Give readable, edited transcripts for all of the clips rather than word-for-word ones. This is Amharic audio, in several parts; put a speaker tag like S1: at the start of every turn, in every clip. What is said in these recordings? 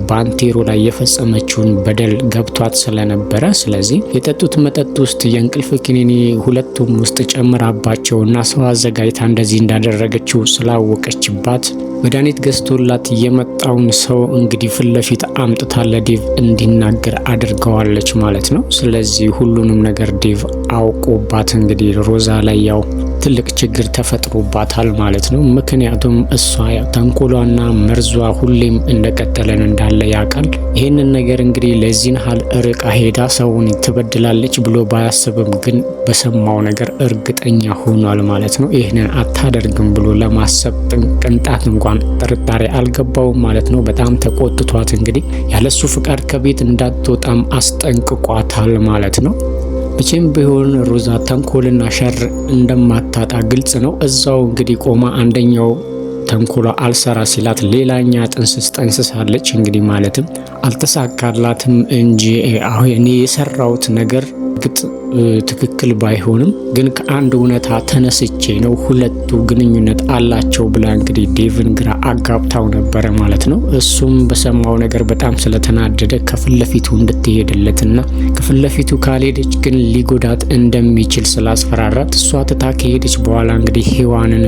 S1: ባንቴሮ ላይ የፈጸመችውን በደል ገብቷት ስለነበረ ስለዚህ የጠጡት መጠጥ ውስጥ የእንቅልፍ ኪኒኒ ሁለቱም ውስጥ ጨምራባቸውና ሰው አዘጋጅታ እንደዚህ እንዳደረገችው ስላወቀችባት መድኃኒት ገዝቶላት የመጣውን ሰው እንግዲህ ፊት ለፊት አምጥታ ለዴቭ እንዲናገር አድርገዋለች ማለት ነው። ስለዚህ ሁሉንም ነገር ዴቭ አውቆባት እንግዲህ ሮዛ ላይ ያው ትልቅ ችግር ተፈጥሮባታል ማለት ነው። ምክንያቱም እሷ ተንኮሏና መርዟ ሁሌም እንደቀጠለን እንዳለ ያውቃል። ይህንን ነገር እንግዲህ ለዚህን ሀል ርቃ ሄዳ ሰውን ትበድላለች ብሎ ባያስብም ግን በሰማው ነገር እርግጠኛ ሆኗል ማለት ነው። ይህንን አታደርግም ብሎ ለማሰብ ቅንጣት እንኳን ጥርጣሬ አልገባውም ማለት ነው። በጣም ተቆጥቷት እንግዲህ ያለሱ ፍቃድ ከቤት እንዳትወጣም አስጠንቅቋታል ማለት ነው። መቼም ቢሆን ሮዛ ተንኮልና ሸር እንደማታጣ ግልጽ ነው። እዛው እንግዲህ ቆማ አንደኛው ተንኮሏ አልሰራ ሲላት ሌላኛ ጥንስስ ጠንስሳለች። እንግዲህ ማለትም አልተሳካላትም እንጂ አሁን እኔ የሰራሁት ነገር ግጥ ትክክል ባይሆንም ግን ከአንድ እውነታ ተነስቼ ነው ሁለቱ ግንኙነት አላቸው ብላ እንግዲህ ዴቭን ግራ አጋብታው ነበረ ማለት ነው። እሱም በሰማው ነገር በጣም ስለተናደደ ከፊት ለፊቱ እንድትሄድለትና ከፊት ለፊቱ ካልሄደች ግን ሊጎዳት እንደሚችል ስላስፈራራት እሷ ትታ ከሄደች በኋላ እንግዲህ ሔዋንን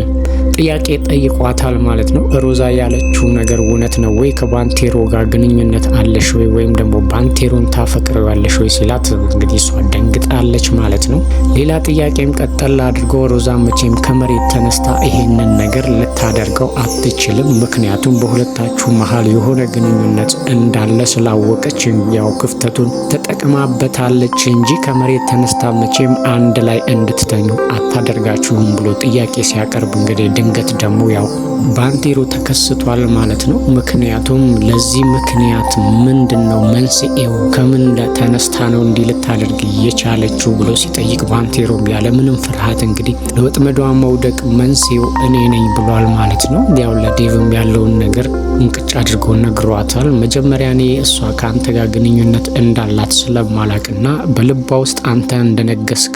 S1: ጥያቄ ጠይቋታል ማለት ነው። ሮዛ ያለችው ነገር እውነት ነው ወይ? ከባንቴሮ ጋር ግንኙነት አለሽ ወይ? ወይም ደግሞ ባንቴሮን ታፈቅረዋለሽ ወይ ሲላት እንግዲህ እሷ ደንግጣለች ማለት ነው። ሌላ ጥያቄም ቀጠል አድርጎ ሮዛ መቼም ከመሬት ተነስታ ይሄንን ነገር ልታደርገው አትችልም። ምክንያቱም በሁለታችሁ መሀል የሆነ ግንኙነት እንዳለ ስላወቀች ያው ክፍተቱን ተጠቅማበታለች እንጂ ከመሬት ተነስታ መቼም አንድ ላይ እንድትተኙ አታደርጋችሁም ብሎ ጥያቄ ሲያቀርብ እንግዲህ ድንገት ደግሞ ያው ባንቴሮ ተከስቷል ማለት ነው። ምክንያቱም ለዚህ ምክንያት ምንድነው መንስኤው? ከምን ተነስታ ነው እንዲህ ልታደርግ የቻለችው ብሎ ሲጠይቅ ባንቴሮም ያለ ምንም ፍርሃት እንግዲህ ለወጥመዷ መውደቅ መንስኤው እኔ ነኝ ብሏል ማለት ነው። ያው ለዴቭም ያለውን ነገር እንቅጭ አድርጎ ነግሯታል። መጀመሪያ እኔ እሷ ከአንተ ጋር ግንኙነት እንዳላት ስለማላቅና በልቧ ውስጥ አንተ እንደነገስክ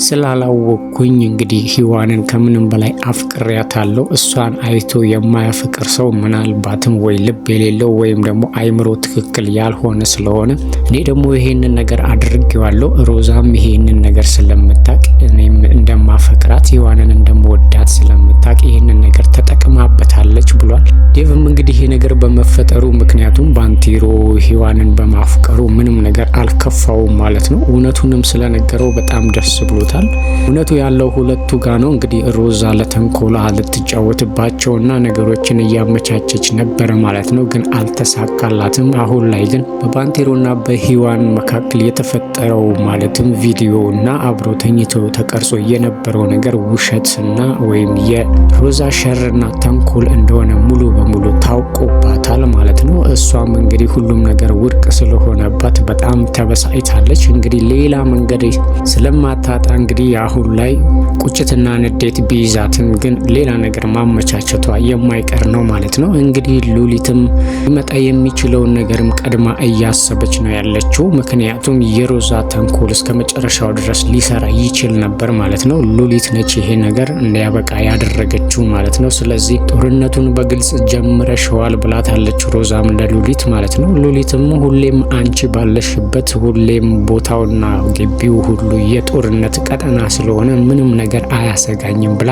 S1: ስላላወቅኩኝ እንግዲህ ሔዋንን ከምንም በላይ አፍቅሬያታለሁ። እሷን አይቶ የማያፈቅር ሰው ምናልባትም ወይ ልብ የሌለው ወይም ደግሞ አይምሮ ትክክል ያልሆነ ስለሆነ እኔ ደግሞ ይሄንን ነገር አድርጌዋለሁ። ሮዛም ይሄንን ነገር ስለምታቅ እኔም እንደማፈቅራት ሔዋንን እንደምወዳት ስለምታቅ ይሄንን ነገር ተጠቅማበታለች ብሏል። ዴቭም እንግዲህ ይሄ ነገር በመፈጠሩ ምክንያቱም ባንቴሮ ሔዋንን በማፍቀሩ ምንም ነገር አልከፋውም ማለት ነው። እውነቱንም ስለነገረው በጣም ደስ ብሎ እውነቱ ያለው ሁለቱ ጋር ነው። እንግዲህ ሮዛ ለተንኮላ ልትጫወትባቸውና ነገሮችን እያመቻቸች ነበረ ማለት ነው። ግን አልተሳካላትም። አሁን ላይ ግን በባንቴሮና በሔዋን መካከል የተፈጠረው ማለትም ቪዲዮና አብሮ ተኝቶ ተቀርጾ የነበረው ነገር ውሸትና ወይም የሮዛ ሸርና ተንኮል እንደሆነ ሙሉ በሙሉ ታውቆባታል ማለት ነው። እሷም እንግዲህ ሁሉም ነገር ውድቅ ስለሆነባት በጣም ተበሳጭታለች። እንግዲህ ሌላ መንገድ ስለማታጣ እንግዲህ አሁን ላይ ቁጭትና ንዴት ቢይዛትም ግን ሌላ ነገር ማመቻቸቷ የማይቀር ነው ማለት ነው። እንግዲህ ሉሊትም ሊመጣ የሚችለውን ነገርም ቀድማ እያሰበች ነው ያለችው። ምክንያቱም የሮዛ ተንኮል እስከ መጨረሻው ድረስ ሊሰራ ይችል ነበር ማለት ነው። ሉሊት ነች ይሄ ነገር እንዲያበቃ ያደረገችው ማለት ነው። ስለዚህ ጦርነቱን በግልጽ ጀምረሽዋል ብላታለች ሮዛም ለሉሊት ማለት ነው። ሉሊትም ሁሌም አንቺ ባለሽበት ሁሌም ቦታውና ግቢው ሁሉ የጦርነት ቀጠና ስለሆነ ምንም ነገር አያሰጋኝም ብላ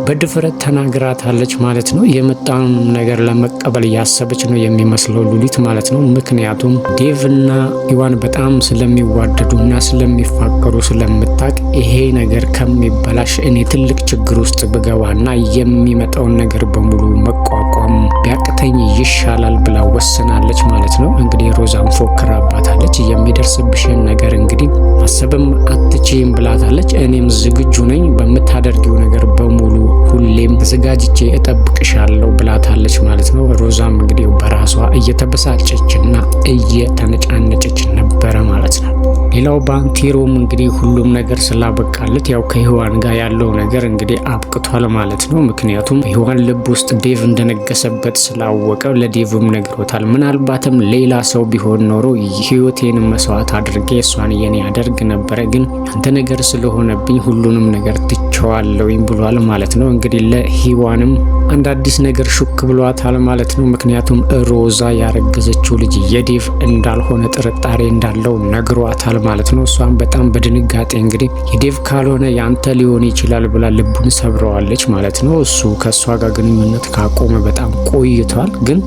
S1: በድፍረት ተናግራታለች ማለት ነው። የመጣውን ነገር ለመቀበል ያሰበች ነው የሚመስለው ሉሊት ማለት ነው። ምክንያቱም ዴቭና ሔዋን በጣም ስለሚዋደዱና ስለሚፋቀሩ ስለምታቅ ይሄ ነገር ከሚበላሽ እኔ ትልቅ ችግር ውስጥ ብገባና የሚመጣውን ነገር በሙሉ መቋቋም ቢያቅተኝ ይሻላል ብላ ወስናለች ማለት ነው። እንግዲህ ሮዛም ፎክራባታለች። የሚደርስብሽን ነገር እንግዲህ ማሰብም አትችይም ብላታለች። እኔም ዝግጁ ነኝ፣ በምታደርጊው ነገር በሙሉ ሁሌም ተዘጋጅቼ እጠብቅሻለሁ ብላታለች ማለት ነው። ሮዛም እንግዲህ በራሷ እየተበሳጨችና እየተነጫነጨች ነበረ ማለት ነው። ሌላው ባንቴሮም እንግዲህ ሁሉም ነገር ስላበቃለት ያው ከሔዋን ጋር ያለው ነገር እንግዲህ አብቅቷል ማለት ነው። ምክንያቱም ሔዋን ልብ ውስጥ ዴቭ እንደነገሰበት ስላወቀ ለዴቭም ነግሮታል። ምናልባትም ሌላ ሰው ቢሆን ኖሮ ህይወቴን መስዋዕት አድርጌ እሷን የኔ ያደርግ ነበረ፣ ግን አንተ ነገር ስለሆነብኝ ሁሉንም ነገር ትቸዋለሁኝ ብሏል ማለት ነው። እንግዲህ ለሔዋንም አንድ አዲስ ነገር ሹክ ብሏታል ማለት ነው። ምክንያቱም ሮዛ ያረገዘችው ልጅ የዴቭ እንዳልሆነ ጥርጣሬ እንዳለው ነግሯታል ማለት ነው። እሷም በጣም በድንጋጤ እንግዲህ የዴቭ ካልሆነ ያንተ ሊሆን ይችላል ብላ ልቡን ሰብረዋለች ማለት ነው። እሱ ከእሷ ጋር ግንኙነት ካቆመ በጣም ቆይቷል። ግን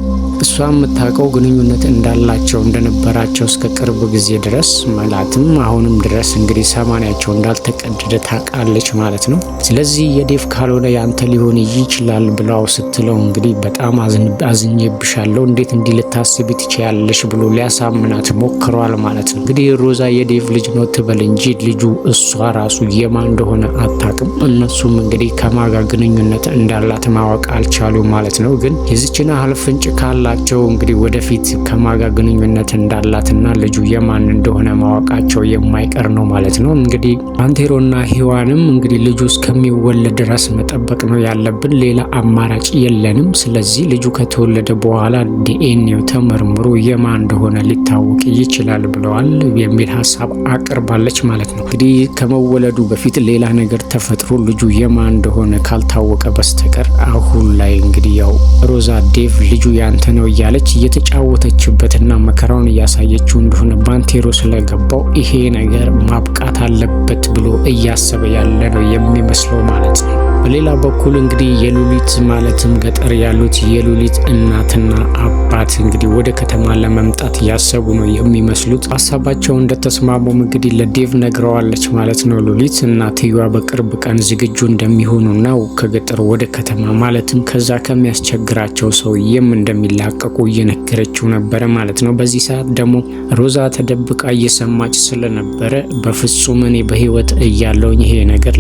S1: እሷ የምታውቀው ግንኙነት እንዳላቸው እንደነበራቸው እስከ ቅርብ ጊዜ ድረስ ማለትም አሁንም ድረስ እንግዲህ ሰማንያቸው እንዳልተቀደደ ታውቃለች ማለት ነው። ስለዚህ የዴቭ ካልሆነ ያንተ ሊሆን ይችላል ብላው ስትለው እንግዲህ በጣም አዝኜብሻለሁ፣ እንዴት እንዲህ ልታስቢ ትችያለሽ ብሎ ሊያሳምናት ሞክሯል ማለት ነው። እንግዲህ ሮዛ የዴቭ ልጅ ነው ትበል እንጂ ልጁ እሷ ራሱ የማን እንደሆነ አታውቅም። እነሱም እንግዲህ ከማጋ ግንኙነት እንዳላት ማወቅ አልቻሉም ማለት ነው። ግን የዚችን ያህል ፍንጭ ካላቸው እንግዲህ ወደፊት ከማጋ ግንኙነት እንዳላትና ልጁ የማን እንደሆነ ማወቃቸው የማይቀር ነው ማለት ነው። እንግዲህ ባንቴሮና ሔዋንም እንግዲህ ልጁ እስከሚወለድ ድረስ መጠበቅ ነው ያለብን፣ ሌላ አማራጭ የለንም። ስለዚህ ልጁ ከተወለደ በኋላ ዲኤንኤው ተመርምሮ የማን እንደሆነ ሊታወቅ ይችላል ብለዋል የሚል ሀሳብ አቅርባለች ማለት ነው። እንግዲህ ከመወለዱ በፊት ሌላ ነገር ተፈጥሮ ልጁ የማን እንደሆነ ካልታወቀ በስተቀር አሁን ላይ እንግዲህ ያው ሮዛ ዴቭ ልጁ ያንተ ነው እያለች እየተጫወተችበትና መከራውን እያሳየችው እንደሆነ ባንቴሮ ስለገባው ይሄ ነገር ማብቃት አለበት ብሎ እያሰበ ያለ ነው የሚመስለው ማለት ነው። በሌላ በኩል እንግዲህ የሉሊት ማለትም ገጠር ያሉት የሉሊት እናትና አባት እንግዲህ ወደ ከተማ ለመምጣት ያሰቡ ነው የሚመስሉት። ሀሳባቸው እንደተስማሙም እንግዲህ ለዴቭ ነግረዋለች ማለት ነው። ሉሊት እናትየዋ በቅርብ ቀን ዝግጁ እንደሚሆኑና ከገጠር ወደ ከተማ ማለትም ከዛ ከሚያስቸግራቸው ሰውዬም እንደሚላቀቁ እየነገረችው ነበረ ማለት ነው። በዚህ ሰዓት ደግሞ ሮዛ ተደብቃ እየሰማች ስለነበረ በፍጹም እኔ በህይወት እያለውኝ ይሄ ነገር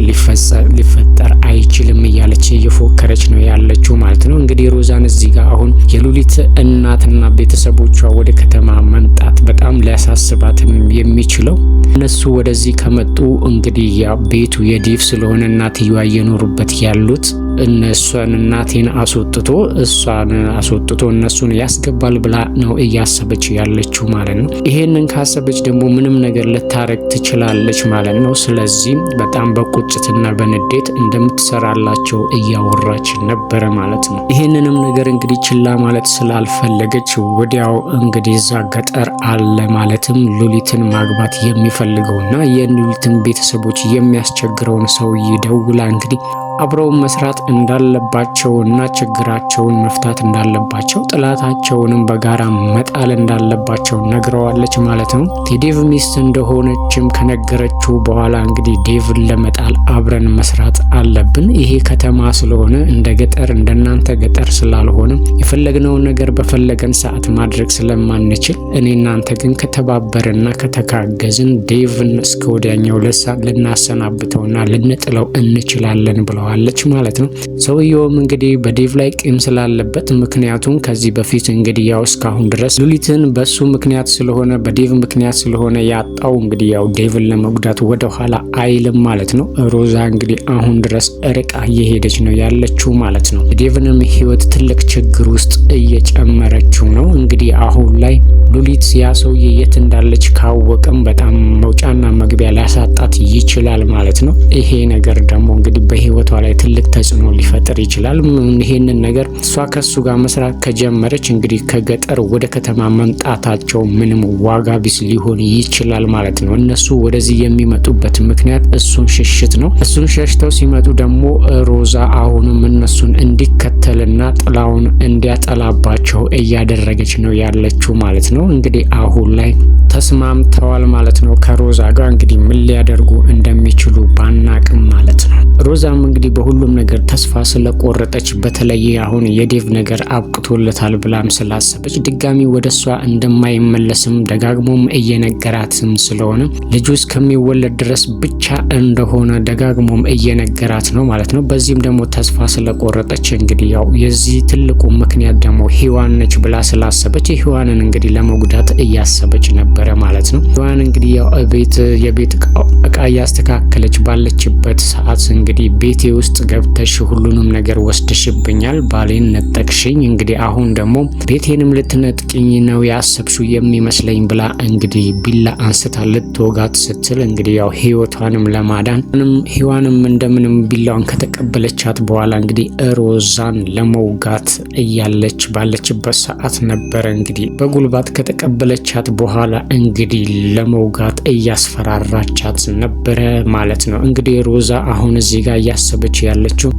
S1: ሊፈጠር አይችልም እያለች እየፎከረች ነው ያለችው ማለት ነው። እንግዲህ ሮዛን እዚህ ጋር አሁን የሉሊት እናትና ቤተሰቦቿ ወደ ከተማ መምጣት በጣም ሊያሳስባትም የሚችለው እነሱ ወደዚህ ከመጡ እንግዲህ ያ ቤቱ የዴቭ ስለሆነ እናትየዋ እየኖሩበት ያሉት እነሱን እናቴን አስወጥቶ እሷን አስወጥቶ እነሱን ያስገባል ብላ ነው እያሰበች ያለችው ማለት ነው። ይሄንን ካሰበች ደግሞ ምንም ነገር ልታረግ ትችላለች ማለት ነው። ስለዚህ በጣም በቁጭትና በንዴት እንደምትሰራላቸው እያወራች ነበረ ማለት ነው። ይሄንንም ነገር እንግዲህ ችላ ማለት ስላልፈለገች ወዲያው እንግዲህ እዛ ገጠር አለ ማለትም ሉሊትን ማግባት የሚፈልገውና የሉሊትን ቤተሰቦች የሚያስቸግረውን ሰውዬ ደውላ እንግዲህ አብረው መስራት እንዳለባቸውና ችግራቸውን መፍታት እንዳለባቸው ጥላታቸውንም በጋራ መጣል እንዳለባቸው ነግረዋለች ማለት ነው። የዴቭ ሚስት እንደሆነችም ከነገረችው በኋላ እንግዲህ ዴቭን ለመጣል አብረን መስራት አለብን። ይሄ ከተማ ስለሆነ እንደ ገጠር እንደናንተ ገጠር ስላልሆነ የፈለግነውን ነገር በፈለገን ሰዓት ማድረግ ስለማንችል እኔ እናንተ ግን ከተባበረና ከተካገዝን ዴቭን እስከ ወዲያኛው ልናሰናብተውና ልንጥለው እንችላለን ብለዋል አለች ማለት ነው። ሰውየውም እንግዲህ በዴቭ ላይ ቂም ስላለበት ምክንያቱም ከዚህ በፊት እንግዲህ ያው እስካሁን ድረስ ሉሊትን በሱ ምክንያት ስለሆነ በዴቭ ምክንያት ስለሆነ ያጣው እንግዲህ ያው ዴቭን ለመጉዳት ወደ ኋላ አይልም ማለት ነው። ሮዛ እንግዲህ አሁን ድረስ ርቃ እየሄደች ነው ያለችው ማለት ነው። ዴቭንም ህይወት ትልቅ ችግር ውስጥ እየጨመረችው ነው። እንግዲህ አሁን ላይ ሉሊት ያ ሰውዬ የት እንዳለች ካወቀም በጣም መውጫና መግቢያ ሊያሳጣት ይችላል ማለት ነው። ይሄ ነገር ደግሞ እንግዲህ በህይወቷ ላይ ትልቅ ተጽዕኖ ሊፈጥር ይችላል። ይሄንን ነገር እሷ ከሱ ጋር መስራት ከጀመረች እንግዲህ ከገጠር ወደ ከተማ መምጣታቸው ምንም ዋጋ ቢስ ሊሆን ይችላል ማለት ነው። እነሱ ወደዚህ የሚመጡበት ምክንያት እሱን ሽሽት ነው። እሱን ሸሽተው ሲመጡ ደግሞ ሮዛ አሁንም እነሱን እንዲከተልና ጥላውን እንዲያጠላባቸው እያደረገች ነው ያለችው ማለት ነው። እንግዲህ አሁን ላይ ተስማምተዋል ማለት ነው ከሮዛ ጋር። እንግዲህ ምን ሊያደርጉ እንደሚችሉ ባናቅም ማለት ነው። ሮዛም እንግዲህ በሁሉም ነገር ተስፋ ስለቆረጠች በተለይ አሁን የዴቭ ነገር አብቅቶለታል ብላም ስላሰበች ድጋሚ ወደሷ እንደማይመለስም ደጋግሞም እየነገራትም ስለሆነ ልጁ እስከሚወለድ ድረስ ብቻ እንደሆነ ደጋግሞም እየነገራት ነው ማለት ነው። በዚህም ደግሞ ተስፋ ስለቆረጠች እንግዲህ ያው የዚህ ትልቁ ምክንያት ደግሞ ሔዋን ነች ብላ ስላሰበች ሔዋንን እንግዲህ ለመጉዳት እያሰበች ነበር ነበረ ማለት ነው። ሔዋን እንግዲህ ያው የቤት እቃ እያስተካከለች ባለችበት ሰዓት እንግዲህ ቤቴ ውስጥ ገብተሽ ሁሉንም ነገር ወስደሽብኛል፣ ባሌን ነጠቅሽኝ፣ እንግዲህ አሁን ደግሞ ቤቴንም ልትነጥቅኝ ነው ያሰብሽው የሚመስለኝ ብላ እንግዲህ ቢላ አንስታ ልትወጋት ስትል እንግዲህ ያው ህይወቷንም ለማዳን ሔዋንም እንደምንም ቢላዋን ከተቀበለቻት በኋላ እንግዲህ ሮዛን ለመውጋት እያለች ባለችበት ሰዓት ነበረ እንግዲህ በጉልባት ከተቀበለቻት በኋላ እንግዲህ ለመውጋት እያስፈራራቻት ነበረ ማለት ነው። እንግዲህ ሮዛ አሁን እዚህ ጋር እያሰበች ያለችው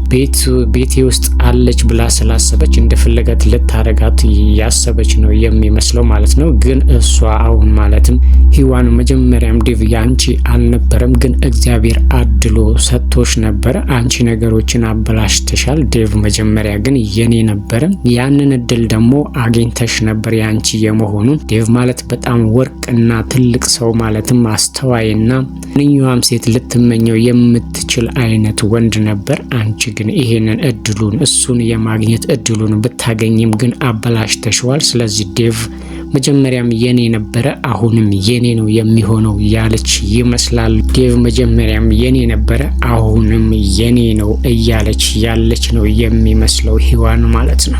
S1: ቤቴ ውስጥ አለች ብላ ስላሰበች እንደፈለጋት ልታረጋት ያሰበች ነው የሚመስለው ማለት ነው። ግን እሷ አሁን ማለትም ሔዋን መጀመሪያም ዴቭ ያንቺ አልነበረም፣ ግን እግዚአብሔር አድሎ ሰጥቶሽ ነበረ። አንቺ ነገሮችን አበላሽተሻል ዴቭ፣ መጀመሪያ ግን የኔ ነበረ። ያንን እድል ደግሞ አግኝተሽ ነበር ያንቺ የመሆኑን። ዴቭ ማለት በጣም ወርቅና ትልቅ ሰው ማለትም አስተዋይና ማንኛውም ሴት ልትመኘው የምትችል አይነት ወንድ ነበር። አንቺ ግን ይሄንን እድሉን እሱን የማግኘት እድሉን ብታገኝም ግን አበላሽተሽዋል። ስለዚህ ዴቭ መጀመሪያም የኔ ነበረ፣ አሁንም የኔ ነው የሚሆነው ያለች ይመስላል። ዴቭ መጀመሪያም የኔ ነበረ፣ አሁንም የኔ ነው እያለች ያለች ነው የሚመስለው ሔዋን ማለት ነው።